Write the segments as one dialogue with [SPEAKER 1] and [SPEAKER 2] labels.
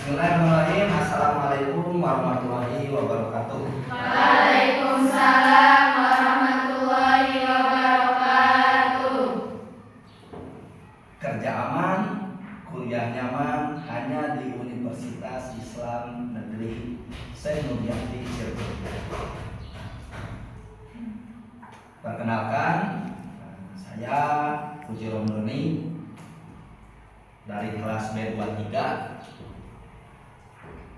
[SPEAKER 1] Bismillahirrahmanirrahim. Assalamualaikum warahmatullahi wabarakatuh.
[SPEAKER 2] Waalaikumsalam warahmatullahi wabarakatuh.
[SPEAKER 1] Kerja aman, kuliah nyaman hanya di Universitas Islam Negeri Syekh Nurjati Cirebon. Perkenalkan, saya Puji Romdoni dari kelas B23.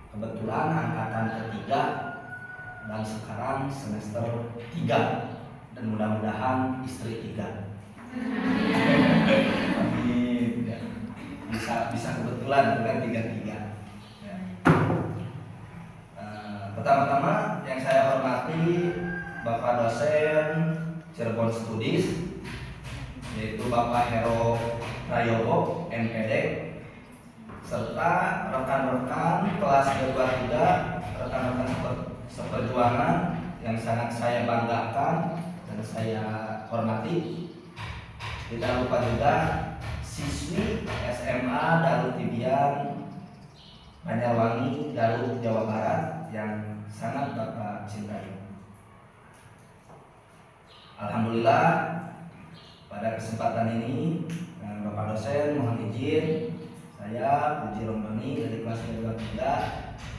[SPEAKER 1] Kebetulan angkatan ketiga dan sekarang semester 3 dan mudah-mudahan istri 3. Amin. Bisa kebetulan bukan 3-3. Pertama-tama yang saya hormati Bapak dosen Cirebon Studis, yaitu Bapak Hero Prayogo MPD, serta rekan-rekan kelas B23, rekan-rekan seperjuangan yang sangat saya banggakan dan saya hormati. Tidak lupa juga siswi SMA Darut Tibian Banjarwangi, Garut, Jawa Barat yang sangat Bapak cintai. Alhamdulillah, pada kesempatan ini Bapak dosen mohon izin saya Puji Romdoni dari kelas B23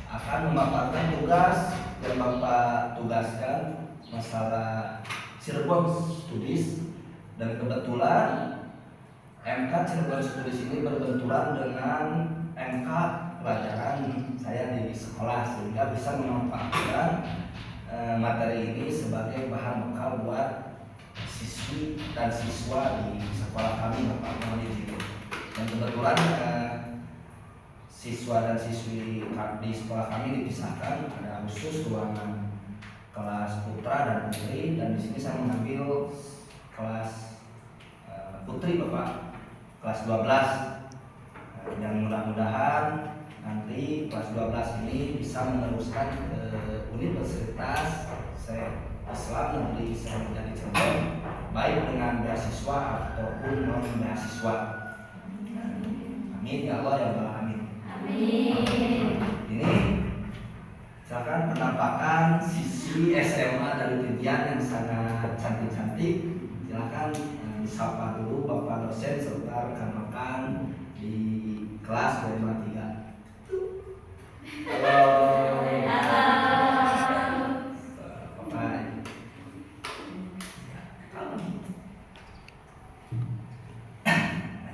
[SPEAKER 1] akan memaparkan tugas yang Bapak tugaskan masalah Cirebon Studis, dan kebetulan MK Cirebon Studis ini berbenturan dengan MK pelajaran saya di sekolah, sehingga bisa memanfaatkan materi ini sebagai bahan bekal buat siswi dan siswa di sekolah kami, Bapak mohon izin. Dan kebetulan siswa dan siswi di sekolah kami dipisahkan, ada khusus ruangan kelas putra dan putri, dan di sini saya mengambil kelas putri, Bapak, kelas 12. Dan mudah-mudahan nanti kelas 12 ini bisa meneruskan ke Universitas Islam Negeri Syekh Nurjati Cirebon, baik dengan beasiswa ataupun non beasiswa. Amin ya Allah ya Rabbal alamin.
[SPEAKER 2] Amin.
[SPEAKER 1] Ini misalkan penampakan siswi SMA Darut Tibian yang sangat cantik-cantik. Silakan disapa dulu Bapak dosen serta rekan-rekan di kelas B23. Halo.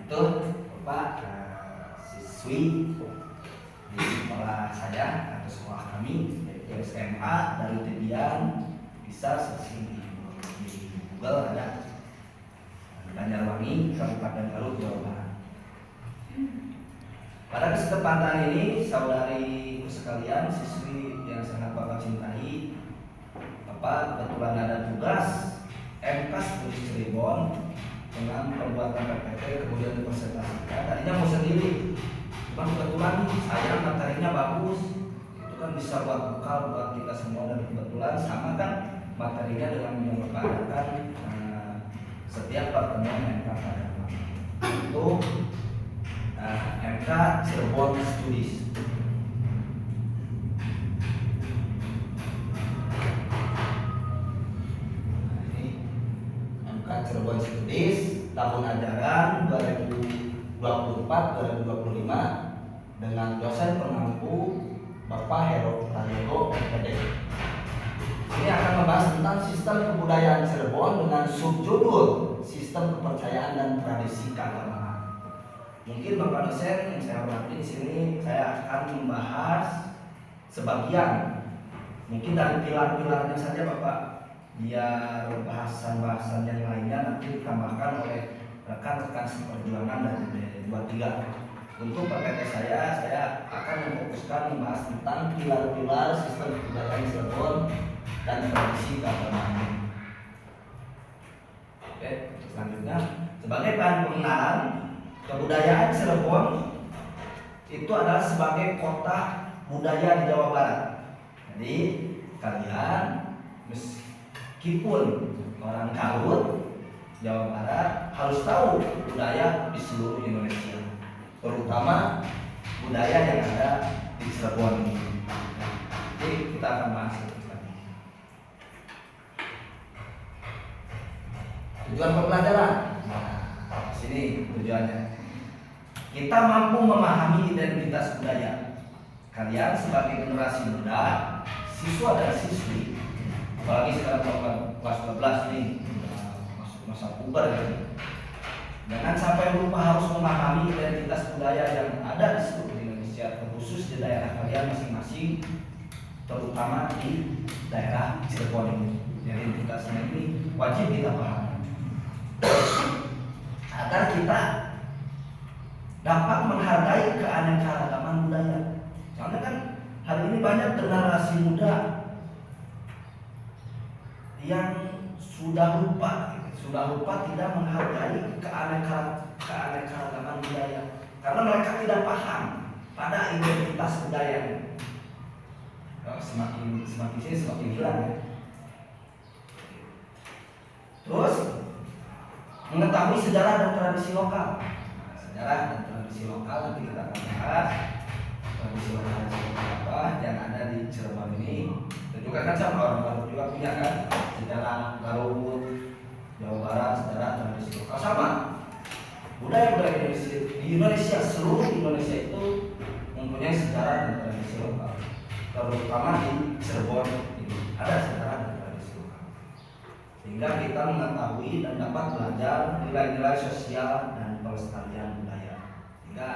[SPEAKER 1] Itu Bapak siswi di sekolah saya atau sekolah kami, yaitu SMA Darut Tibian. Bisa searching di Google, ada Banjarwangi, Kabupaten Garut, Jawa Barat. Pada kesempatan ini, saudari sekalian, siswi yang sangat Bapak cintai, Bapak kebetulan ada tugas MK Studis Cirebon dengan pembuatan PPT kemudian dipresentasikan. Tadinya mau sendiri, cuma kebetulan saya materinya bagus, itu kan bisa buat bekal buat kita semua, dan kebetulan sama kan materinya dengan mengadakan setiap pertemuan MK pada itu MK Cirebon Studis. MK Cirebon Studis tahun ajaran 2024-2025 dengan dosen pengampu Bapak Hero Prayogo MPD. Ini akan membahas tentang sistem kebudayaan Cirebon dengan subjudul sistem kepercayaan dan tradisi keagamaan. Mungkin Bapak dosen yang saya hormati di sini, saya akan membahas sebagian, mungkin dari pilar-pilarnya saja Bapak, biar bahasan-bahasan yang lainnya nanti ditambahkan oleh rekan-rekan seperjuangan dari B23. Untuk PPT saya akan memfokuskan membahas tentang pilar-pilar sistem kebudayaan Cirebon dan tradisi keagamaan. Oke, selanjutnya sebagai bahan pengenalan, kebudayaan Cirebon itu adalah sebagai kota budaya di Jawa Barat. Jadi kalian meskipun orang Garut, Jawa Barat, harus tahu budaya di seluruh Indonesia, terutama budaya yang ada di Cirebon ini. Jadi kita akan bahas itu. Tujuan pembelajaran. Nah, sini tujuannya. Kita mampu memahami identitas budaya. Kalian sebagai generasi muda, siswa dan siswi, apalagi sekarang kelas 12 nih, masuk masa puber ya. Jangan sampai lupa harus memahami identitas budaya yang ada di seluruh Indonesia, terkhusus di daerah kalian masing-masing, terutama di daerah Cirebon ini. Identitasnya ini wajib kita pahami agar kita dapat menghargai keanekaragaman budaya. Soalnya kan hari ini banyak generasi muda yang sudah lupa tidak menghargai keanekaragaman budaya karena mereka tidak paham pada identitas budaya. Semakin sini semakin hilang ya. Terus mengetahui sejarah dan tradisi lokal. Sejarah dan tradisi lokal nanti kita akan bahas. Tradisi lokal apa yang ada di Cirebon ini. Dan juga kan sama orang baru juga punya kan sejarah Garut, Jawa Barat, sejarah tradisi lokal sama. Budaya di Indonesia, seluruh Indonesia itu mempunyai sejarah dan tradisi lokal. Terutama di Cirebon ini ada sejarah dan tradisi lokal. Sehingga kita mengetahui dan dapat belajar nilai-nilai sosial dan pelestarian budaya. Sehingga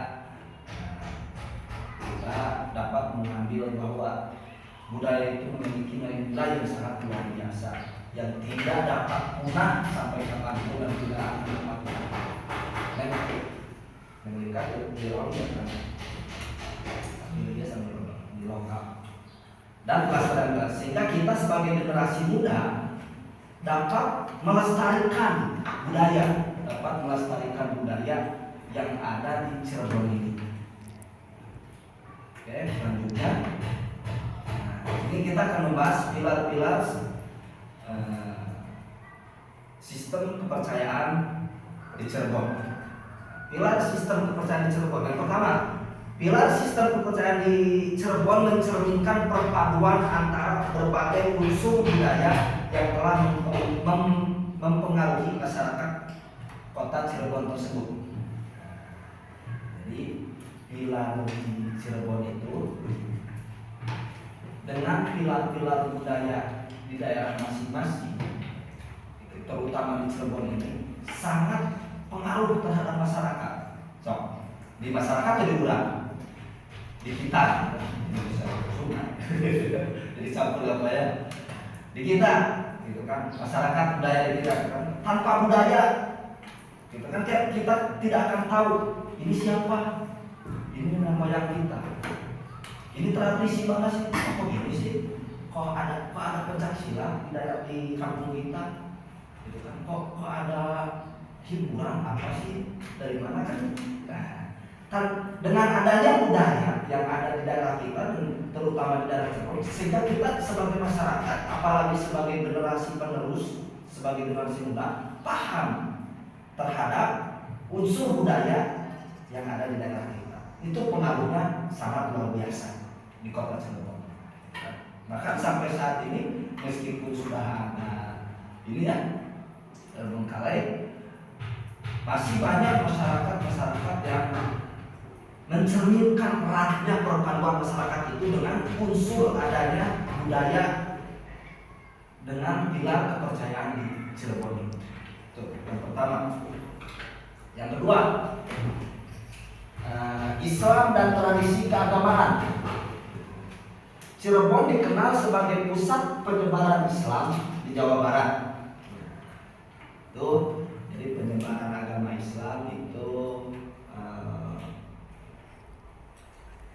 [SPEAKER 1] kita dapat mengambil bahwa budaya itu memiliki nilai yang sangat luar biasa yang tidak dapat punah sampai kapanpun dan tidak akan dapat punah. Dan mereka di lokal di lokal dan pelestarian, sehingga kita sebagai generasi muda dapat melestarikan budaya yang ada di Cirebon ini. Oke, selanjutnya, ini kita akan membahas pilar-pilar sistem kepercayaan di Cirebon. Pilar sistem kepercayaan di Cirebon. Yang pertama, pilar sistem kepercayaan di Cirebon mencerminkan perpaduan antara berbagai unsur budaya yang telah mempengaruhi masyarakat kota Cirebon tersebut. Jadi pilar di Cirebon itu dengan pilar-pilar budaya di daerah masing-masing, terutama di Cirebon ini sangat pengaruh terhadap masyarakat. So, di masyarakat jadi kurang, di kita jadi campur apa ya? Di kita, gitu kan, masyarakat budaya di kita kan. Tanpa budaya, gitu kan, kita tidak akan tahu ini siapa, ini nenek moyang kita, ini tradisi mana sih, kok gini sih, kok ada pencak silat di daerah di kampung kita, gitu kan, kok ada hiburan apa sih, dari mana kan? Nah, dengan adanya budaya yang ada di daerah kita dan terutama di daerah Cirebon, sehingga kita sebagai masyarakat, apalagi sebagai generasi penerus, sebagai generasi muda, paham terhadap unsur budaya yang ada di daerah kita. Itu pengaruhnya sangat luar biasa di kota Cirebon. Bahkan sampai saat ini, meskipun sudah ada ini ya terbengkalai, masih banyak masyarakat yang mencerminkan eratnya perpaduan masyarakat itu dengan unsur adanya budaya dengan pilar kepercayaan di Cirebon ini. Itu yang pertama. Yang kedua, Islam dan tradisi keagamaan. Cirebon dikenal sebagai pusat penyebaran Islam di Jawa Barat. Tuh, jadi penyebaran agama Islam itu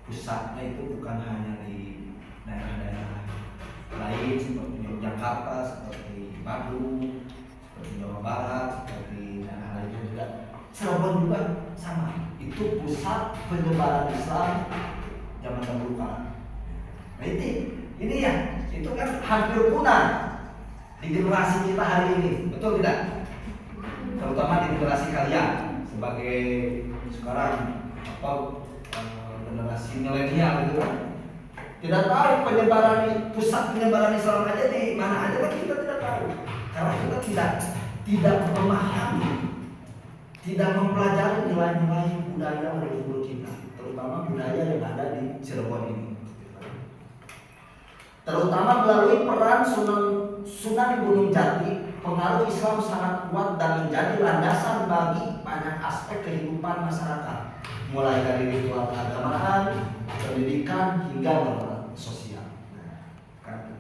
[SPEAKER 1] pusatnya itu bukan hanya di daerah-daerah lain seperti Yogyakarta, seperti Bandung, seperti Jawa Barat, seperti daerah lain juga. Cirebon juga sama. Itu pusat penyebaran Islam zaman dahulu kala. Nah ini ya, itu kan hampir punah di generasi kita hari ini, betul tidak? Terutama di generasi kalian sebagai sekarang generasi generasi milenial gitu kan. Tidak tahu pusat penyebaran Islam aja di mana aja kan kita tidak tahu. Karena kita tidak memahami, tidak mempelajari nilai-nilai budaya leluhur kita, terutama budaya yang ada di Cirebon ini. Terutama melalui peran Sunan Gunung Jati, pengaruh Islam sangat kuat dan menjadi landasan bagi banyak aspek kehidupan masyarakat, mulai dari ritual keagamaan, pendidikan hingga norma sosial. Kan?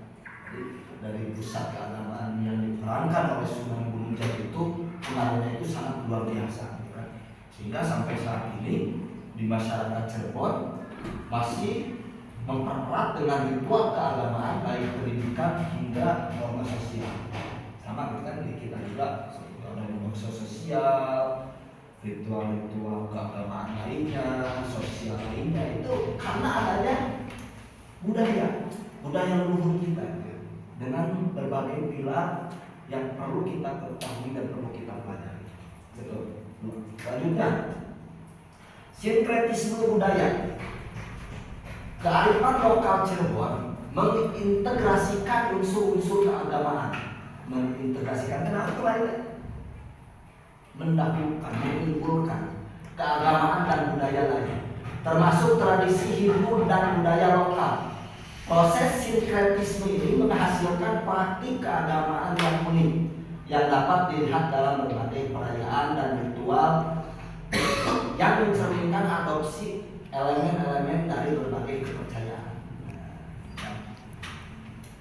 [SPEAKER 1] Dari pusat keagamaan yang diperankan oleh Sunan Gunung Jati itu pengaruhnya itu sangat luar biasa, kan? Sehingga sampai saat ini di masyarakat Cirebon masih mempererat dengan ritual keagamaan baik pendidikan hingga norma sosial. Sama gitu kan di kita juga ada norma sosial, ritual-ritual keagamaan lainnya, sosial lainnya itu karena adanya budaya leluhur kita dengan berbagai pilar yang perlu kita ketahui dan perlu kita pelajari. Betul. Selanjutnya, sinkretisme budaya. Kearifan lokal Cirebon mengintegrasikan unsur-unsur keagamaan. Mengintegrasikan kenapa lainnya? Mendahulukan, mengunggulkan keagamaan dan budaya lain, termasuk tradisi Hindu dan budaya lokal. Proses sinkretisme ini menghasilkan praktik keagamaan yang unik yang dapat dilihat dalam berbagai perayaan dan ritual yang mencerminkan adopsi elemen-elemen dari berbagai kepercayaan.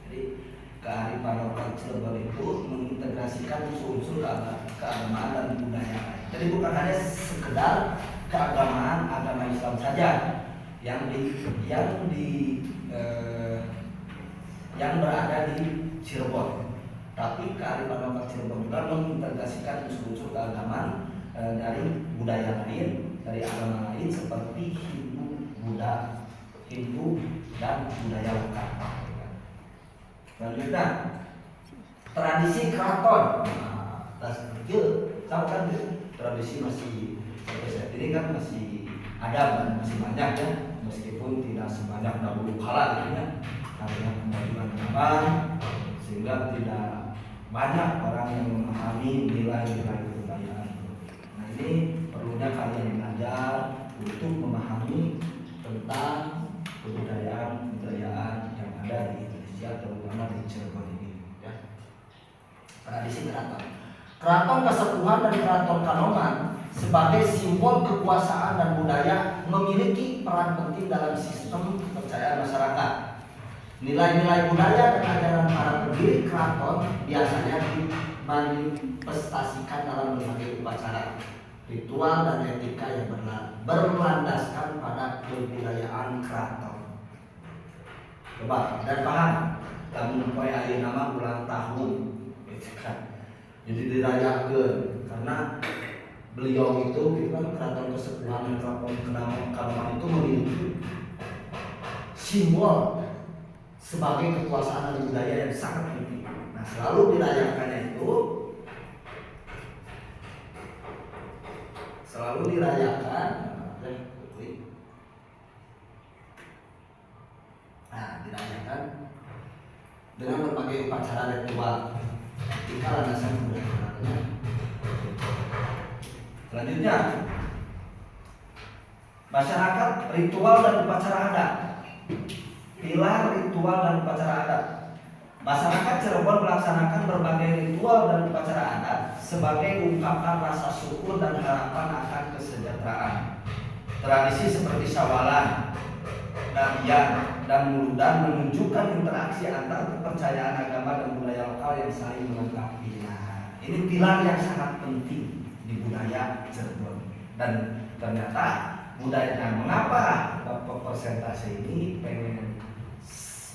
[SPEAKER 1] Jadi kearifan lokal Cirebon itu mengintegrasikan unsur-unsur keagamaan dan budaya. Jadi bukan hanya sekedar keagamaan agama Islam saja yang berada di Cirebon, tapi kearifan lokal Cirebon juga mengintegrasikan unsur-unsur keagamaan dari budaya lain, dari agama lain seperti Hindu dan budaya lokal. Selanjutnya, tradisi keraton. Tahu kan tradisi masih sampai saat ini kan masih ada dan masih banyak ya, meskipun tidak sebanyak dahulu kala gitu ya, karena kemajuan zaman sehingga tidak banyak orang yang memahami nilai-nilai kebudayaan. Nah ini perlunya kalian belajar untuk memahami tentang kebudayaan yang ada di Indonesia, terutama di Cirebon ini. Ya. Tradisi keraton. Keraton Kasepuhan dan Keraton Kanoman sebagai simbol kekuasaan dan budaya memiliki peran penting dalam sistem kepercayaan masyarakat. Nilai-nilai budaya dan ajaran para pendiri keraton biasanya dimanifestasikan dalam berbagai upacara, ritual dan etika yang berlandaskan pada kebudayaan keraton. Coba dan paham, lamun poe aya nama ulang tahun, gitu kan. Jadi dirayakan karena beliau itu kan Keraton Kasepuhan dan Keraton Kanoman itu memiliki simbol sebagai kekuasaan dan budaya yang sangat penting. Nah, selalu dirayakannya itu dirayakan dengan berbagai upacara ritual ketika landasan budaya. Selanjutnya, masyarakat ritual dan upacara adat. Pilar ritual dan upacara adat. Masyarakat Cirebon melaksanakan berbagai ritual dan upacara adat sebagai ungkapan rasa syukur dan harapan akan kesejahteraan. Tradisi seperti syawalan, nabian, dan muludan menunjukkan interaksi antara kepercayaan agama dan budaya lokal yang saling melengkapi. Nah, ini pilar yang sangat penting di budaya Cirebon. Dan ternyata budaya, mengapa Bapak presentasi ini pengen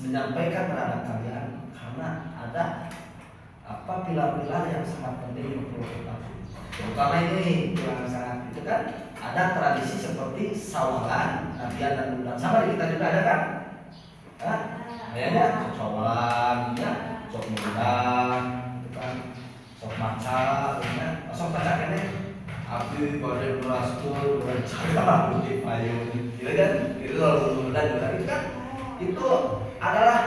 [SPEAKER 1] menyampaikan terhadap kalian, karena ada pilar-pilar yang sangat penting untuk kita. Terutama ini pilar yang sangat itu kan, ada tradisi seperti sawalan, nabian dan muludan. Sama di kita juga ada kan? Ya, sawalan, ya, sok muludan, itu kan, sok maca, ya, sok maca kan ya. Abdi pada beraskur bercara di payung, gitu kan? Itu dan itu kan itu adalah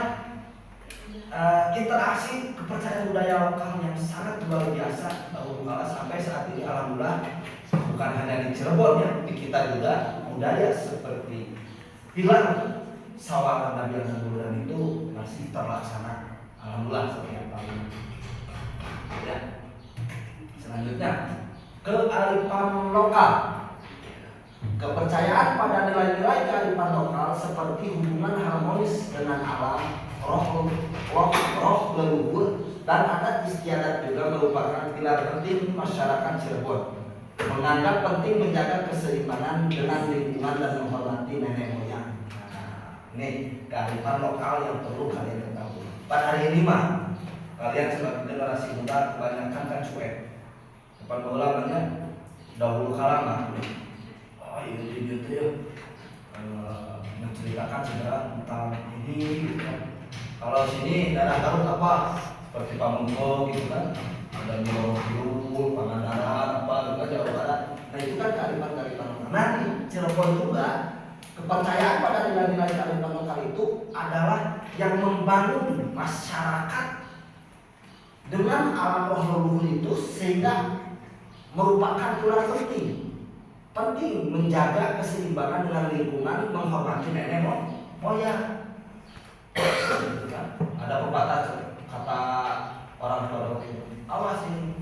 [SPEAKER 1] interaksi kepercayaan budaya lokal yang sangat luar biasa dahulu kala sampai saat ini alhamdulillah bukan hanya di Cirebon ya, di kita juga budaya seperti pilar sawaran Nabi Al-Quran itu masih terlaksana alhamdulillah setiap tahun. Ya. Selanjutnya kearifan lokal. Kepercayaan pada nilai-nilai kearifan lokal seperti hubungan harmonis dengan alam, roh leluhur dan adat istiadat juga merupakan pilar penting masyarakat Cirebon. Menganggap penting menjaga keseimbangan dengan lingkungan dan menghormati nenek moyang. Nah, ini kearifan lokal yang perlu kalian ketahui. Pada hari ini mah kalian sebagai generasi muda kebanyakan kan cuek. Depan ulamanya dahulu kala mah ini gitu ya menceritakan segera tentang ini gitu kan. Kalau sini daerah Garut apa seperti Pamengko gitu kan, ada Nyolong, Pangandaran apa gitu kan, Jawa Barat. Nah itu kan kearifan-kearifan lokal. Nah di Cirebon juga kepercayaan pada nilai-nilai kearifan lokal itu adalah yang membangun masyarakat dengan alam roh leluhur itu sehingga merupakan pilar penting menjaga keseimbangan dengan lingkungan, menghormati nenek moyang. Ada pepatah kata orang tua itu, awas ini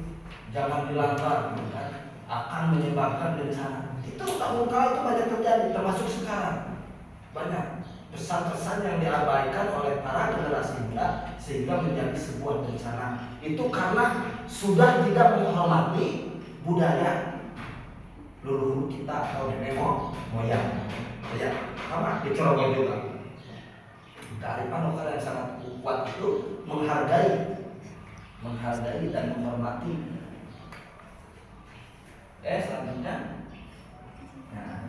[SPEAKER 1] jangan dilanggar, kan? Akan menyebabkan bencana. Itu tahun kala itu banyak terjadi, termasuk sekarang banyak pesan-pesan yang diabaikan oleh para generasi muda sehingga menjadi sebuah bencana. Itu karena sudah tidak menghormati budaya leluhur kita atau nenek moyang. Ya, sama di Cirebon juga. Kearifan lokal yang sangat kuat itu menghargai dan menghormati. Selanjutnya, nah,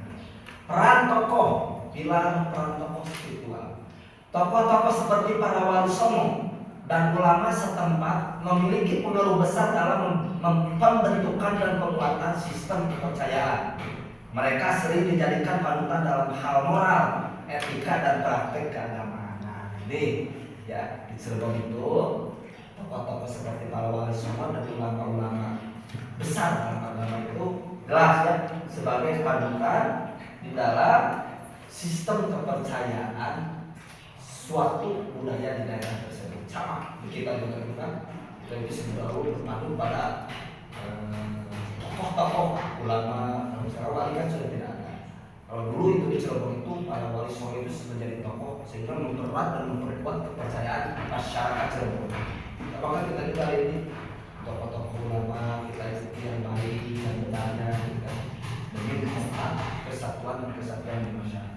[SPEAKER 1] peran tokoh, pilar peran tokoh spiritual. Tokoh-tokoh seperti para wali songo dan ulama setempat memiliki pengaruh besar dalam pembentukan dan penguatan sistem kepercayaan. Mereka sering dijadikan panutan dalam hal moral, etika dan praktek keagamaan. Nah, ini ya di Cirebon itu tokoh-tokoh seperti para wali songo dan ulama-ulama besar dalam agama itu jelas ya sebagai panutan di dalam sistem kepercayaan suatu budaya di daerah tersebut. Sama kita juga itu selalu berpadu pada tokoh-tokoh ulama. Kalau sekarang wali kan sudah tidak ada. Kalau dulu itu di Cirebon itu para wali songo itu menjadi tokoh sehingga mempererat dan memperkuat kepercayaan masyarakat Cirebon. Apakah kita juga ini tokoh-tokoh ulama kita ikuti yang baik dan bertanya demi memperkuat kesatuan dan kesatuan di masyarakat.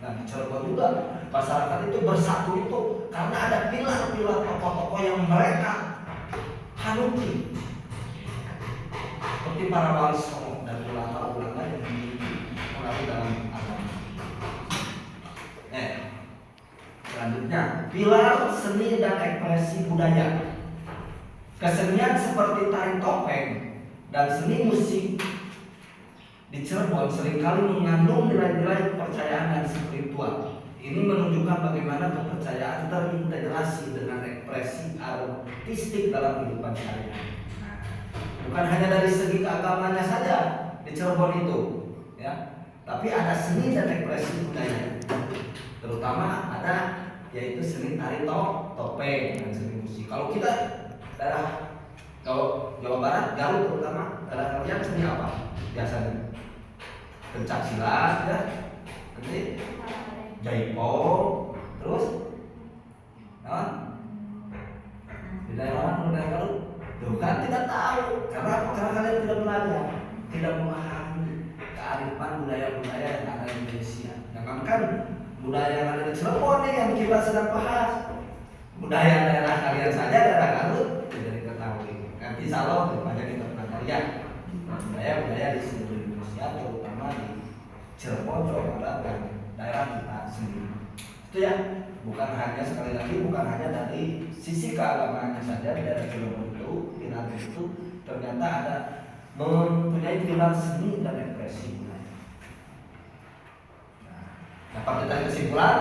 [SPEAKER 1] Nah di Cirebon juga masyarakat itu bersatu itu karena ada pilar-pilar tokoh-tokoh yang mereka hanuti seperti para wali songo dan ulama-ulama yang melalui dalam agama. Selanjutnya pilar seni dan ekspresi budaya. Kesenian seperti tari topeng dan seni musik di Cirebon seringkali mengandung nilai-nilai kepercayaan dan spiritual. Ini menunjukkan bagaimana kepercayaan terintegrasi dengan ekspresi artistik dalam kehidupan sehari-hari. Bukan hanya dari segi keagamannya saja di Cirebon itu, ya, tapi ada seni dan ekspresi budaya. Terutama ada yaitu seni tari topeng dan seni musik. Kalau kita daerah Jawa Barat, Garut terutama, daerah kalian seni apa biasanya? Pencak silat, ya, jaipong, terus, di daerah Garut, tuh kan tidak tahu karena kalian tidak belajar, tidak memahami kearifan budaya-budaya yang ada di Indonesia. Jangankan budaya yang ada di Cirebon nih yang kita sedang bahas, budaya daerah kalian saja daerah Garut tidak diketahui. Nanti insya banyak kita pernah lihat budaya-budaya di seluruh Indonesia, terutama di Cirebon, Jawa Barat dan daerah kita sendiri. Itu ya, bukan hanya sekali lagi bukan hanya dari sisi keagamaan saja di daerah Cirebon itu, di Nabi itu ternyata ada mempunyai pilar seni dan ekspresi budaya. Nah, dapat kita kesimpulan,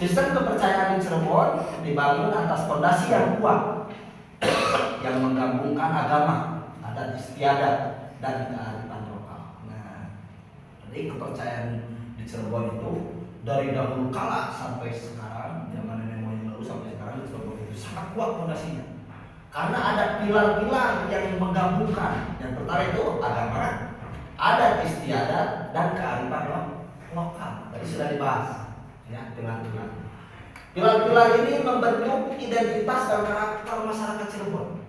[SPEAKER 1] sistem kepercayaan di Cirebon dibangun atas fondasi yang kuat yang menggabungkan agama, adat istiadat, dan kearifan lokal. Nah, jadi kepercayaan di Cirebon itu dari dahulu kala sampai sekarang, zaman nenek moyang dulu sampai sekarang di Cirebon itu sangat kuat fondasinya. Karena ada pilar-pilar yang menggabungkan. Yang pertama itu agama, adat istiadat, dan kearifan lokal. Tadi sudah dibahas, ya, pilar-pilar. Pilar-pilar ini membentuk identitas dan karakter masyarakat Cirebon.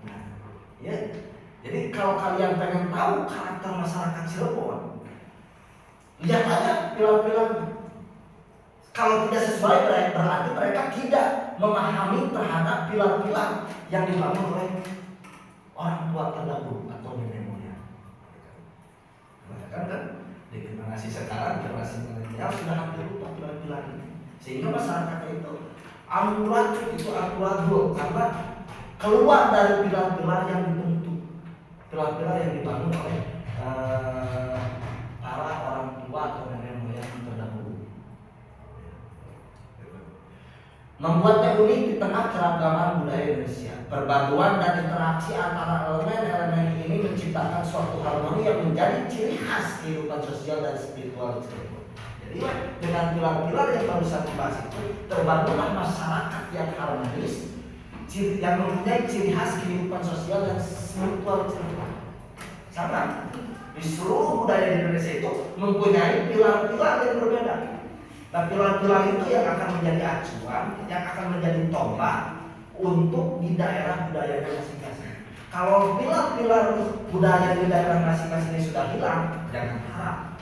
[SPEAKER 1] Nah, ya. Jadi kalau kalian pengen tahu karakter masyarakat Cirebon, lihat aja pilar-pilarnya. Kalau tidak sesuai berarti mereka tidak memahami terhadap pilar-pilar yang dibangun oleh orang tua terdahulu atau nenek moyang. Kan di generasi sekarang, generasi milenial sudah hampir lupa pilar-pilar ini. Sehingga masyarakat itu amburadul karena keluar dari pilar-pilar yang dibentuk, pilar-pilar yang dibangun oleh para orang tua atau nenek moyang terdahulu. Membuatnya unik di tengah keragaman budaya Indonesia. Perpaduan dan interaksi antara elemen-elemen ini menciptakan suatu harmoni yang menjadi ciri khas kehidupan sosial dan spiritual Cirebon. Jadi dengan pilar-pilar yang baru saya bahas itu, terbangunlah masyarakat yang harmonis, yang mempunyai ciri khas kehidupan sosial dan spiritual Cirebon. Sama di seluruh budaya di Indonesia itu mempunyai pilar-pilar yang berbeda. Nah, pilar-pilar itu yang akan menjadi acuan, yang akan menjadi tombak untuk di daerah budayanya masing-masing. Kalau pilar-pilar budaya di daerah masing-masing ini sudah hilang, jangan harap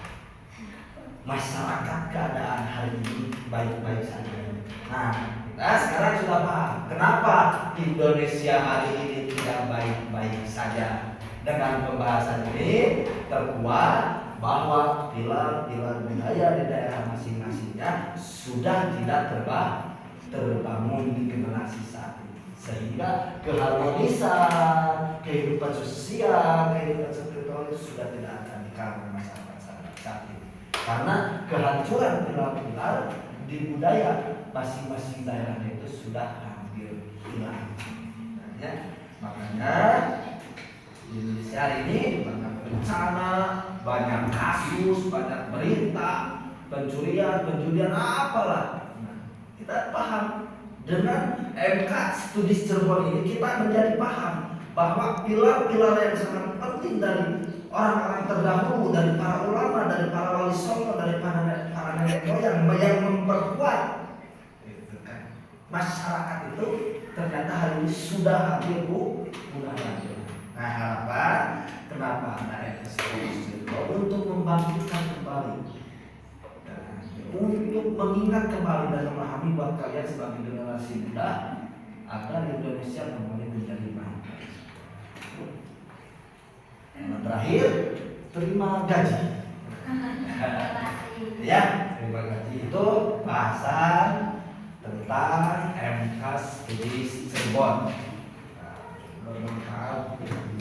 [SPEAKER 1] masyarakat keadaan hari ini baik-baik saja. Nah, kita sekarang sudah paham kenapa Indonesia hari ini tidak baik-baik saja. Dengan pembahasan ini terkuat bahwa pilar-pilar budaya di daerah masing-masingnya sudah tidak terbangun di generasi saat ini, sehingga keharmonisan kehidupan sosial, kehidupan spiritual itu sudah tidak ada di kalangan masyarakat saat ini, karena kehancuran pilar-pilar di budaya masing-masing daerah itu sudah hampir hilang. Makanya di Indonesia hari ini banyak bencana, banyak kasus, banyak berita, pencurian, penjudian, apalah. Nah, kita paham dengan MK Studi Cirebon ini kita menjadi paham bahwa pilar-pilar yang sangat penting dari orang-orang terdahulu, dari para ulama, dari para wali songo, dari para nenek moyang yang memperkuat masyarakat itu ternyata hari ini sudah hampir punah. Nah, harapan kenapa ada FSC untuk membangkitkan kembali, untuk mengingat kembali dan memahami buat kalian sebagai generasi muda agar Indonesia kembali menjadi baik. Yang terakhir, terima gaji. Ya, terima gaji itu bahasan tentang MK Studi Cirebon.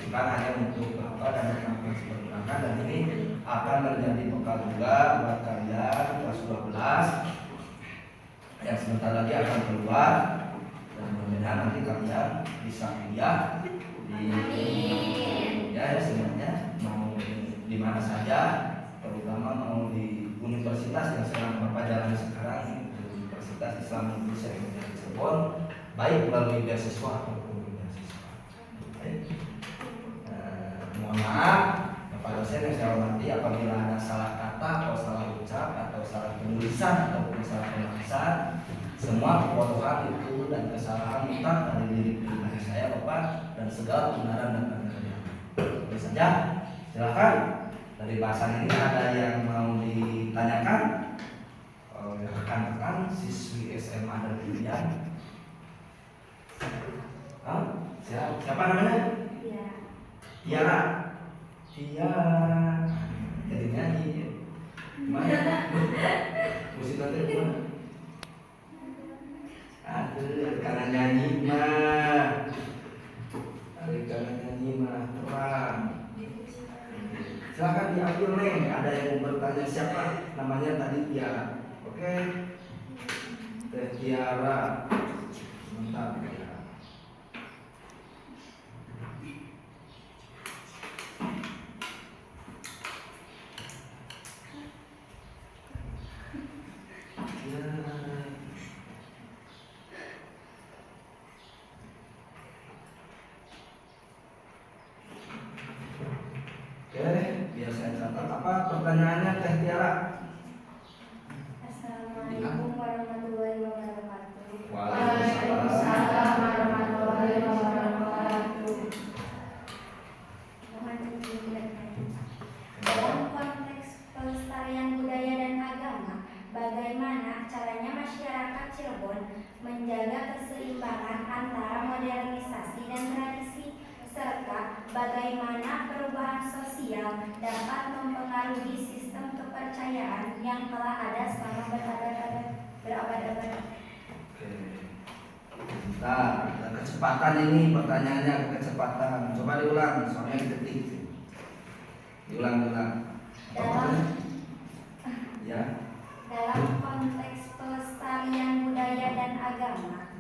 [SPEAKER 1] Bukan hanya untuk Bapak dan rekan-rekan seperjuangan, dan ini akan menjadi bekal juga buat kalian kelas 12 yang sebentar lagi akan keluar, dan mudah-mudahan nanti kalian bisa kuliah di ya sebenarnya mau di mana saja, terutama mau di universitas yang sedang Bapak jalani sekarang, Universitas Islam Indonesia yang Cirebon, baik melalui beasiswa ataupun mohon maaf Bapak dosen yang saya hormati apabila ada salah kata atau salah ucap atau salah penulisan ataupun salah pembahasan, semua kebodohan itu dan kesalahan mutlak dari diri pribadi saya Bapak, dan segala kebenaran dan kebenaran. Itu saja, silakan. Dari bahasan ini ada yang mau ditanyakan oleh rekan-rekan siswi SMA dan Pilihan? Siapa namanya? Tiara. Tiara. Jadi nyanyi. Gimana? Musik nanti gimana? Aduh, karena nyanyi mah. Karena nyanyi mah terang. Tiara. Oke, Teh Tiara. Sebentar ya. Oke, biar saya catat apa pertanyaannya Teh Tiara?
[SPEAKER 2] Assalamualaikum warahmatullahi wabarakatuh.
[SPEAKER 1] Waalaikumsalam.
[SPEAKER 2] warahmatullahi wabarakatuh. Mohon izin bertanya. Dalam konteks pelestarian budaya dan agama, bagaimana caranya masyarakat Cirebon menjaga keseimbangan antara modernisasi dan tradisi, serta bagaimana perubahan sosial dapat mempengaruhi sistem kepercayaan yang telah ada selama berabad-abad.
[SPEAKER 1] Oke. Bentar, ada kecepatan ini pertanyaannya, kecepatan. Coba diulang, soalnya diketik. Diulang. Ya.
[SPEAKER 2] Dalam konteks pelestarian budaya dan agama,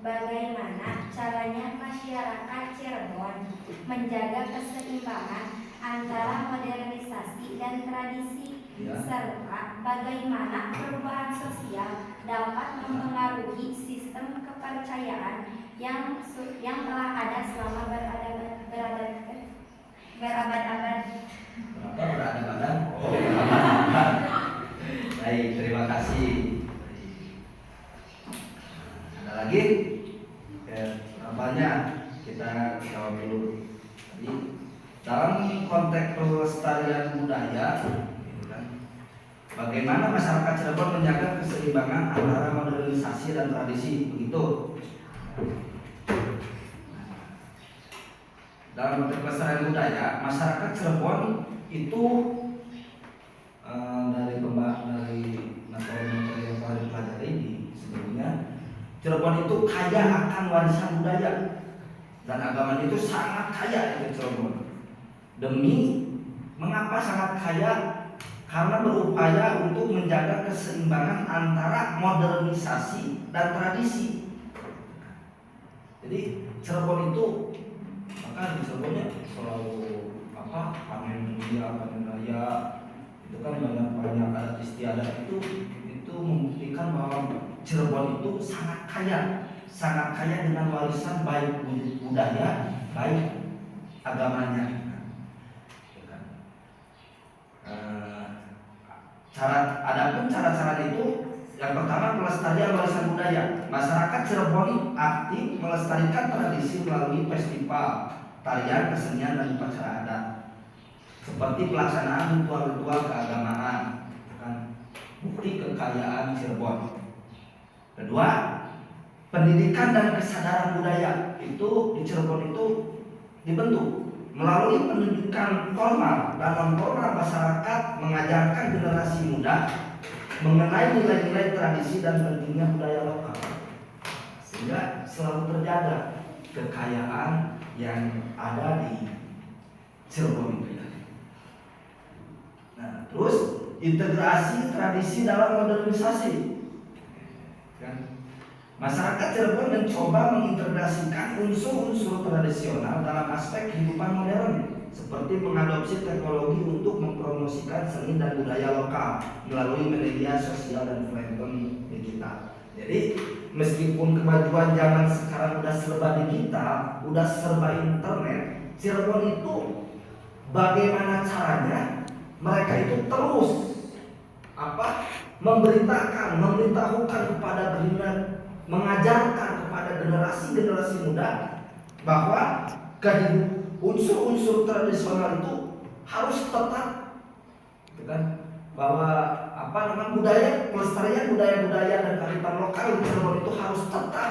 [SPEAKER 2] bagaimana caranya masyarakat Cirebon menjaga keseimbangan antara modernisasi dan tradisi, serta bagaimana perubahan sosial dapat mempengaruhi sistem kepercayaan yang telah ada selama berabad-abad.
[SPEAKER 1] Kenapa berabad-abad? Oh, berabad-abad. Baik, terima kasih. Ada lagi? Berapanya? Kita jawab dulu. Tadi dalam konteks pelestarian budaya, gitu kan, bagaimana masyarakat Cirebon menjaga keseimbangan antara modernisasi dan tradisi, begitu? Dalam konteks pelestarian budaya, masyarakat Cirebon itu dari materi yang telah dipelajari di sebelumnya, Cirebon itu kaya akan warisan budaya dan agama itu sangat kaya di Cirebon. Demi mengapa sangat kaya? Karena berupaya untuk menjaga keseimbangan antara modernisasi dan tradisi. Jadi Cirebon itu, maka di Cirebonnya selalu panen raya, itu kan banyak adat istiadat itu membuktikan bahwa Cirebon itu sangat kaya dengan warisan baik budaya, baik agamanya. Adapun cara-cara itu, yang pertama pelestarian warisan budaya. Masyarakat Cirebon aktif melestarikan tradisi melalui festival, tarian, kesenian, dan upacara adat, seperti pelaksanaan ritual-ritual keagamaan, bukti kekayaan Cirebon. Kedua, pendidikan dan kesadaran budaya itu di Cirebon itu dibentuk melalui pendidikan formal dan non formal. Masyarakat mengajarkan generasi muda mengenai nilai-nilai tradisi dan pentingnya budaya lokal, sehingga selalu terjaga kekayaan yang ada di Cirebon itu. Nah, terus integrasi tradisi dalam modernisasi. Masyarakat Cirebon mencoba mengintegrasikan unsur-unsur tradisional dalam aspek kehidupan modern, seperti mengadopsi teknologi untuk mempromosikan seni dan budaya lokal melalui media sosial dan platform digital. Jadi meskipun kemajuan zaman sekarang udah serba digital, udah serba internet, Cirebon itu bagaimana caranya mereka itu terus memberitahukan kepada mengajarkan kepada generasi muda bahwa unsur-unsur tradisional itu harus tetap, gitu kan? Bahwa pelestarian budaya dan kearifan lokal di Cirebon itu harus tetap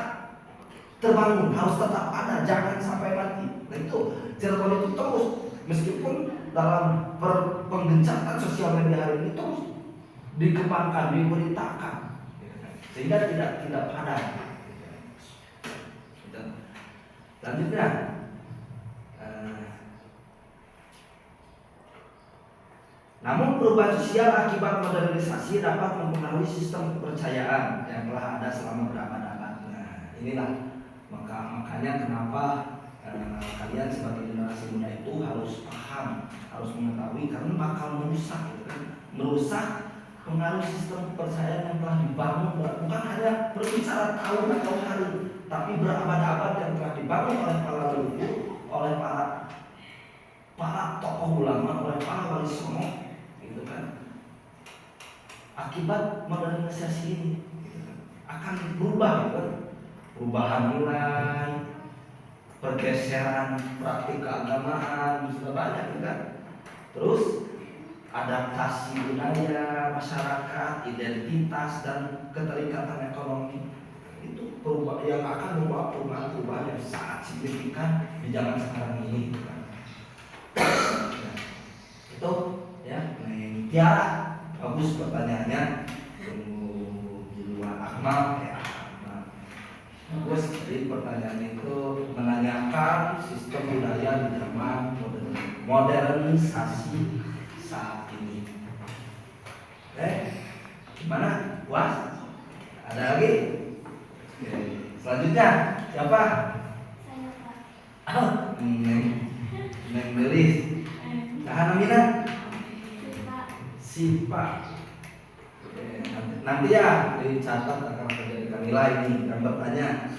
[SPEAKER 1] terbangun, harus tetap ada, jangan sampai mati. Nah itu Cirebon itu terus, meskipun dalam penggencaran sosial media hari ini terus dikembangkan, diberitakan, sehingga tidak padam. Selanjutnya, Namun perubahan sosial akibat modernisasi dapat mempengaruhi sistem kepercayaan yang telah ada selama berabad-abad. Nah, inilah makanya kenapa kalian sebagai generasi muda itu harus paham, harus mengetahui karena bakal merusak, gitu kan? Merusak pengaruh sistem kepercayaan yang telah dibangun, bukan hanya berbicara tahun atau hari, tapi berabad-abad yang telah dibangun oleh para leluhur, oleh para tokoh ulama, oleh para wali songo, gitu kan. Akibat modernisasi ini, gitu kan, akan berubah, gitu kan. Perubahan nilai, pergeseran praktik keagamaan sudah banyak, gitu kan. Terus adaptasi budaya masyarakat, identitas dan keterikatan ekonomi itu perubahan yang akan membawa perubahan yang sangat signifikan di zaman sekarang ini, gitu kan. Itu ya, Tiara bagus pertanyaannya, di luar Akmal ya. Bagus, jadi pertanyaan itu menanyakan sistem budaya di zaman modernisasi saat ini. Gimana? Puas? Ada lagi? Oke. Selanjutnya siapa?
[SPEAKER 2] Saya Pak.
[SPEAKER 1] Neng Belis. Tahan Amina? Sipa. Oke, nanti ya dicatat akan menjadikan nilai ini yang bertanya.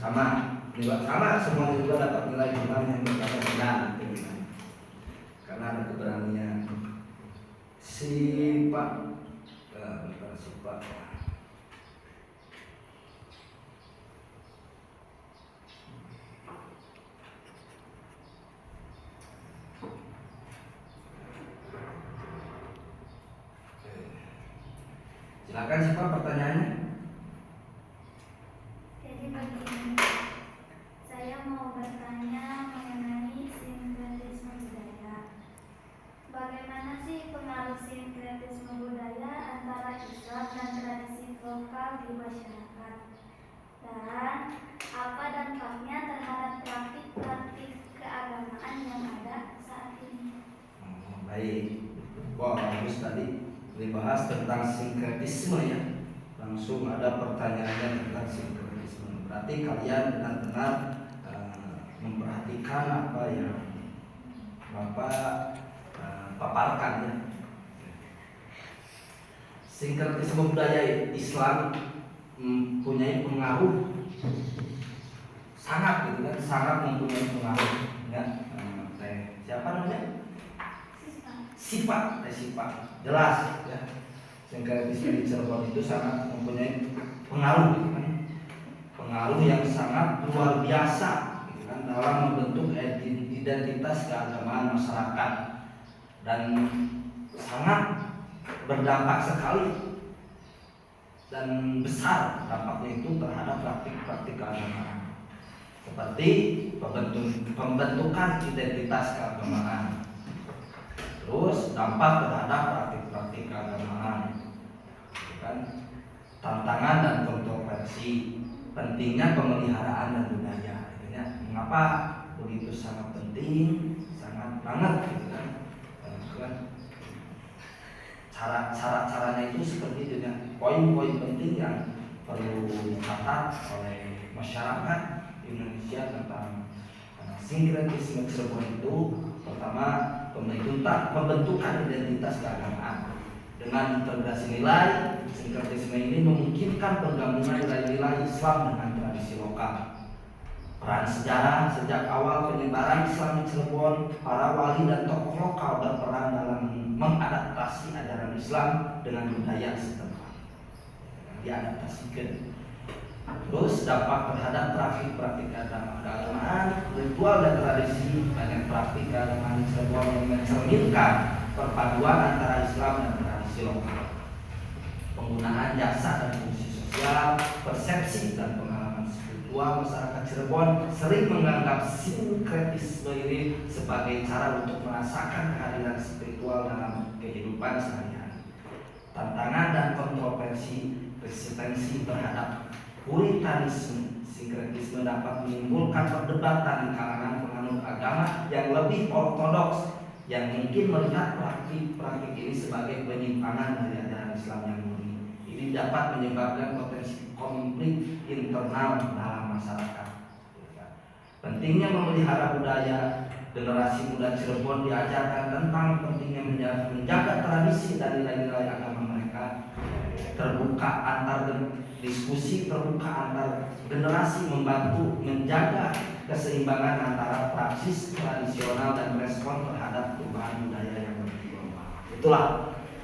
[SPEAKER 1] Sama, juga sama, semua juga dapat nilai cuma yang berkata benar, karena ada keberanian. Sipa, bukan Sipa. Silakan siapa pertanyaannya?
[SPEAKER 2] Jadi begini, saya mau bertanya mengenai sinkretisme budaya. Bagaimana sih pengaruh sinkretisme budaya antara Islam dan tradisi lokal di masyarakat? Dan apa dampaknya terhadap praktik-praktik keagamaan yang ada saat ini?
[SPEAKER 1] Baik, wah bagus tadi dibahas tentang sinkretisme ya. Langsung ada pertanyaannya tentang sinkretisme. Berarti kalian benar-benar memperhatikan apa yang Bapak paparkan ya. Sinkretisme budaya Islam mempunyai pengaruh sangat, gitu kan, sangat mempunyai pengaruh ya. Siapa namanya? Sifat, jelas ya. Sinkretisme di Cirebon itu sangat mempunyai pengaruh, gitu kan? Pengaruh yang sangat luar biasa, gitu kan, dalam membentuk identitas keagamaan masyarakat dan sangat berdampak sekali dan besar dampaknya itu terhadap praktik-praktik keagamaan seperti pembentukan identitas keagamaan. Terus dampak terhadap praktik-praktik keagamaan, kan? Tantangan dan kontroversi, pentingnya pemeliharaan dan budaya. Mengapa begitu sangat penting, sangat banget, gitu kan? Cara-caranya itu seperti itu ya. Poin-poin penting yang perlu dicatat oleh masyarakat Indonesia tentang sinkretisme Cirebon itu. Pertama, pembentukan identitas keagamaan dengan integrasi nilai. Sinkretisme ini memungkinkan penggabungan nilai-nilai Islam dengan tradisi lokal. Peran sejarah sejak awal penyebaran Islam di Cirebon, para wali dan tokoh lokal berperan dalam mengadaptasi ajaran Islam dengan budaya setempat. Diadaptasikan. Terus dampak terhadap praktik keagamaan, ritual dan tradisi. Banyak praktik keagamaan di Cirebon yang mencerminkan perpaduan antara Islam dan tradisi lokal. Penggunaan jasa dan fungsi sosial, persepsi dan pengalaman spiritual masyarakat Cirebon sering menganggap sinkretisme ini sebagai cara untuk merasakan kehadiran spiritual dalam kehidupan sehari-hari. Tantangan dan kontroversi, resistensi terhadap puritanisme. Sinkretisme dapat menimbulkan perdebatan di kalangan penganut agama yang lebih ortodoks yang mungkin melihat praktik ini sebagai penyimpangan dari ajaran Islam yang murni. Ini dapat menyebabkan potensi konflik internal dalam masyarakat. Pentingnya memelihara budaya, generasi muda Cirebon diajarkan tentang pentingnya menjaga tradisi dan nilai-nilai agama mereka. Terbuka antar diskusi, terbuka antar generasi membantu menjaga keseimbangan antara praksis tradisional dan respon terhadap perubahan budaya yang berkembang. Itulah,